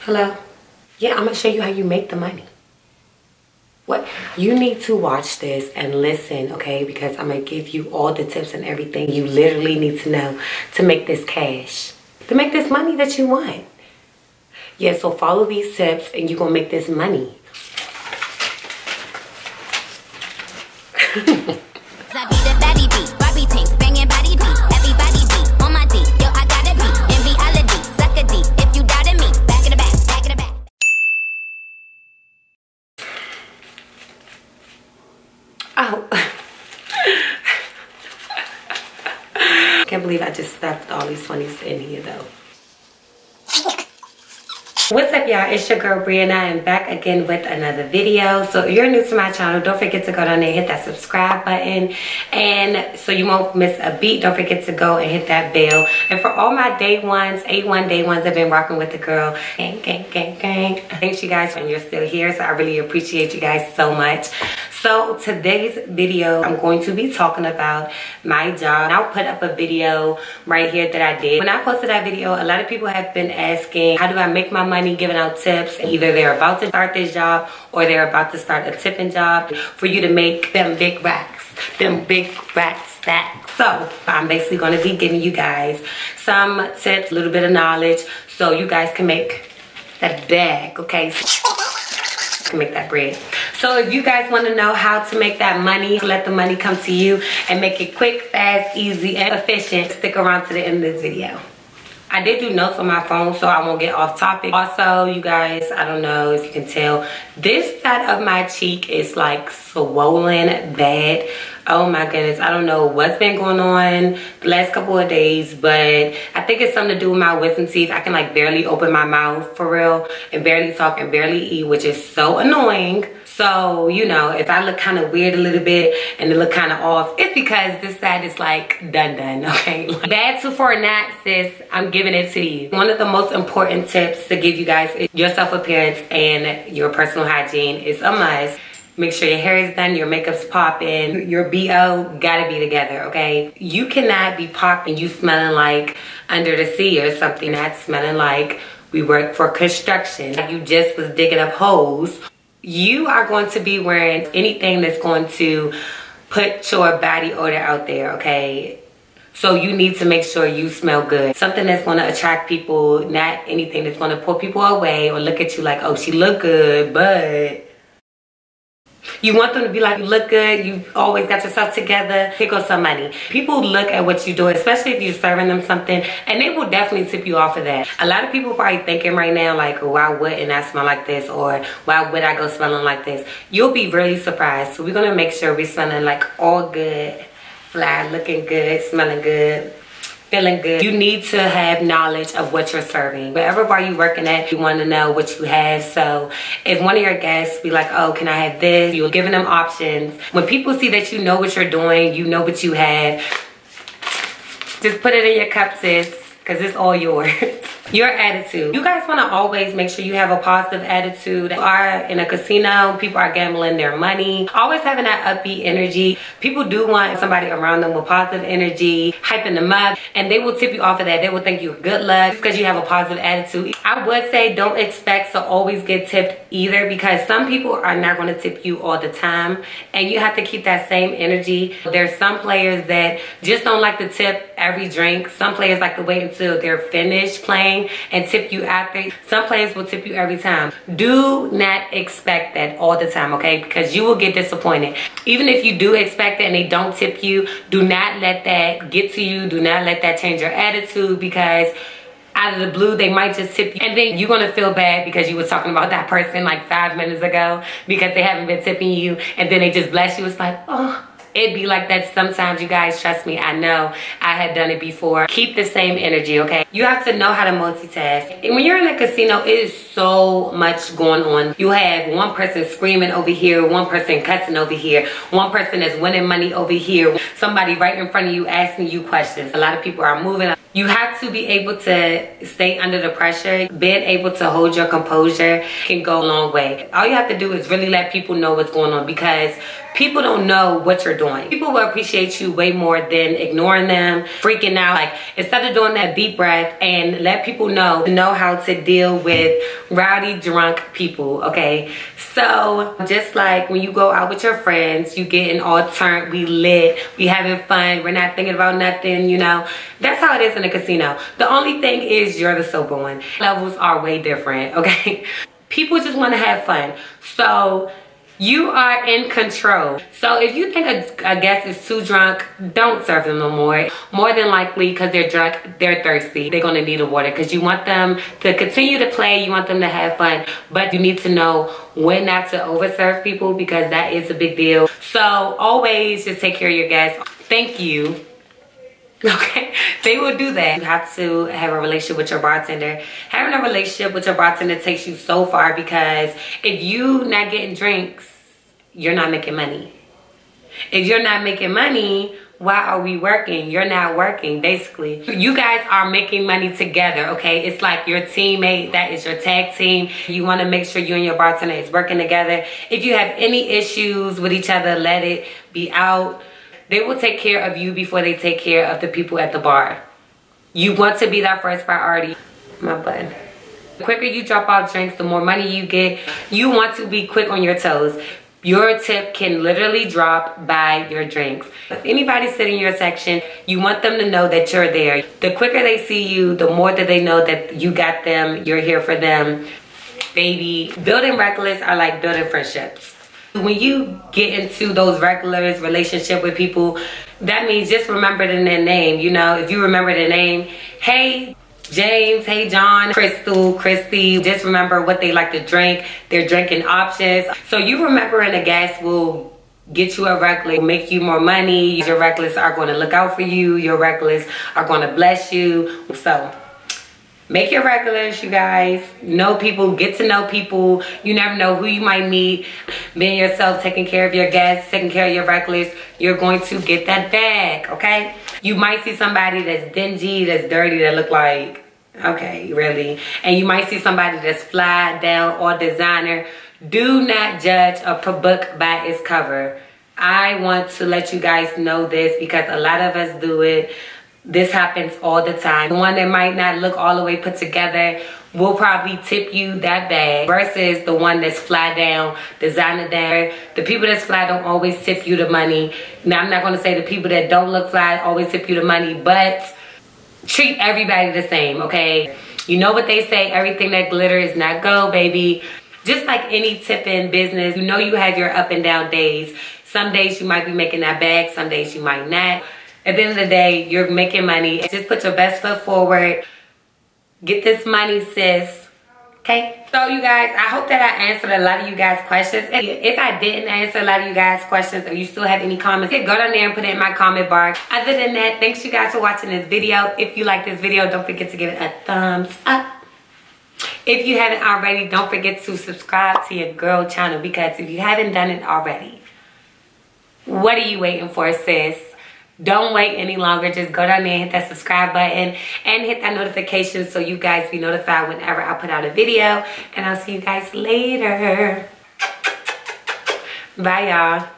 Hello? Yeah, I'm gonna show you how you make the money. What? You need to watch this and listen, okay? Because I'm gonna give you all the tips and everything you literally need to know to make this cash. To make this money that you want. Yeah, so follow these tips and you're gonna make this money. Oh. Can't believe I just stuffed all these funnies in here though. What's up, y'all? It's your girl Brianna and back again with another video. So if you're new to my channel, don't forget to go down there and hit that subscribe button, and so you won't miss a beat. Don't forget to go and hit that bell. And for all my day ones, A1 day ones that have been rocking with the girl, gang gang gang gang, thanks you guys when you're still here. So I really appreciate you guys so much. So today's video, I'm going to be talking about my job. I'll put up a video right here that I did. When I posted that video, a lot of people have been asking, how do I make my money giving out tips? Either they're about to start this job or they're about to start a tipping job for you to make them big racks, stacks. So I'm basically going to be giving you guys some tips, a little bit of knowledge, so you guys can make that bag, okay? Make that bread. So if you guys want to know how to make that money, let the money come to you and make it quick, fast, easy, and efficient, stick around to the end of this video. I did do notes on my phone so I won't get off topic. Also, you guys, I don't know if you can tell, this side of my cheek is like swollen bad. Oh my goodness, I don't know what's been going on the last couple of days, but I think it's something to do with my wisdom teeth. I can like barely open my mouth for real, and barely talk and barely eat, which is so annoying. So, you know, if I look kind of weird a little bit and it look kind of off, it's because this side is like done, okay? Bad tooth or not, sis, I'm giving it to you. One of the most important tips to give you guys is your self-appearance and your personal hygiene is a must. Make sure your hair is done, your makeup's popping, your BO gotta be together, okay? You cannot be popping, you smelling like under the sea or something. Not smelling like we work for construction. You just was digging up holes. You are going to be wearing anything that's going to put your body odor out there, okay? So you need to make sure you smell good. Something that's going to attract people, not anything that's going to pull people away or look at you like, oh, she look good, but you want them to be like, you look good, you always got yourself together. Here goes some money. People look at what you do, especially if you're serving them something, and they will definitely tip you off of that. A lot of people probably thinking right now, like, why wouldn't I smell like this? Or why would I go smelling like this? You'll be really surprised. So we're going to make sure we're smelling like all good, fly, looking good, smelling good, feeling good. You need to have knowledge of what you're serving. Wherever bar you working at, you want to know what you have. So if one of your guests be like, oh, can I have this? You're giving them options. When people see that you know what you're doing, you know what you have, just put it in your cup, sis, because it's all yours. Your attitude. You guys want to always make sure you have a positive attitude. You are in a casino, people are gambling their money. Always having that upbeat energy. People do want somebody around them with positive energy, hyping them up, and they will tip you off of that. They will think you're good luck because you have a positive attitude. I would say don't expect to always get tipped either, because some people are not going to tip you all the time, and you have to keep that same energy. There's some players that just don't like to tip every drink. Some players like to wait until they're finished playing and tip you after. Some players will tip you every time. Do not expect that all the time, okay? Because you will get disappointed. Even if you do expect it and they don't tip you, do not let that get to you. Do not let that change your attitude, because out of the blue, they might just tip you. And then you're gonna feel bad because you were talking about that person like 5 minutes ago because they haven't been tipping you, and then they just bless you. It's like, oh. It'd be like that sometimes, you guys. Trust me, I know. I had done it before. Keep the same energy, okay? You have to know how to multitask. And when you're in a casino, it is so much going on. You have one person screaming over here, one person cussing over here, one person that's winning money over here, somebody right in front of you asking you questions. A lot of people are moving. You have to be able to stay under the pressure. Being able to hold your composure can go a long way. All you have to do is really let people know what's going on, because people don't know what you're doing. People will appreciate you way more than ignoring them, freaking out. Like, instead of doing that deep breath and let people know how to deal with rowdy, drunk people, okay? So, just like when you go out with your friends, you getting all turned, we lit, we having fun, we're not thinking about nothing, you know? That's how it is in a casino. The only thing is you're the sober one. Levels are way different, okay? People just want to have fun. So, you are in control. So if you think a guest is too drunk, don't serve them no more. More than likely, because they're drunk, they're thirsty. They're gonna need a water, because you want them to continue to play, you want them to have fun, but you need to know when not to overserve people, because that is a big deal. So always just take care of your guests. Thank you. Okay, they will do that. You have to have a relationship with your bartender. Having a relationship with your bartender takes you so far, because if you not getting drinks, you're not making money. If you're not making money, why are we working? You're not working, basically. You guys are making money together, okay? It's like your teammate, that is your tag team. You wanna make sure you and your bartender is working together. If you have any issues with each other, let it be out. They will take care of you before they take care of the people at the bar. You want to be that first priority. My button. The quicker you drop off drinks, the more money you get. You want to be quick on your toes. Your tip can literally drop by your drinks. If anybody's sitting in your section, you want them to know that you're there. The quicker they see you, the more that they know that you got them, you're here for them. Baby, building regulars are like building friendships. When you get into those regulars relationship with people, that means just remember their name. You know, if you remember their name, hey James, hey John, Crystal, Christy, just remember what they like to drink, their drinking options. So you remembering a guest will get you a regular, make you more money. Your regulars are going to look out for you. Your regulars are going to bless you. So make your regulars, you guys. Know people, get to know people. You never know who you might meet. Being yourself, taking care of your guests, taking care of your regulars, you're going to get that bag, okay? You might see somebody that's dingy, that's dirty, that look like, okay, really? And you might see somebody that's fly down or designer. Do not judge a book by its cover. I want to let you guys know this, because a lot of us do it. This happens all the time. The one that might not look all the way put together will probably tip you that bag, versus the one that's fly down, designer down. The people that's fly don't always tip you the money. Now, I'm not going to say the people that don't look fly always tip you the money, but treat everybody the same, okay? You know what they say, everything that glitter is not gold, baby. Just like any tipping business, you know you have your up and down days. Some days you might be making that bag, some days you might not. At the end of the day, you're making money. Just put your best foot forward. Get this money, sis. Okay? So, you guys, I hope that I answered a lot of you guys' questions. And if I didn't answer a lot of you guys' questions, or you still have any comments, go down there and put it in my comment bar. Other than that, thanks you guys for watching this video. If you like this video, don't forget to give it a thumbs up. If you haven't already, don't forget to subscribe to your girl channel, because if you haven't done it already, what are you waiting for, sis? Don't wait any longer. Just go down there and hit that subscribe button and hit that notification so you guys be notified whenever I put out a video. And I'll see you guys later. Bye, y'all.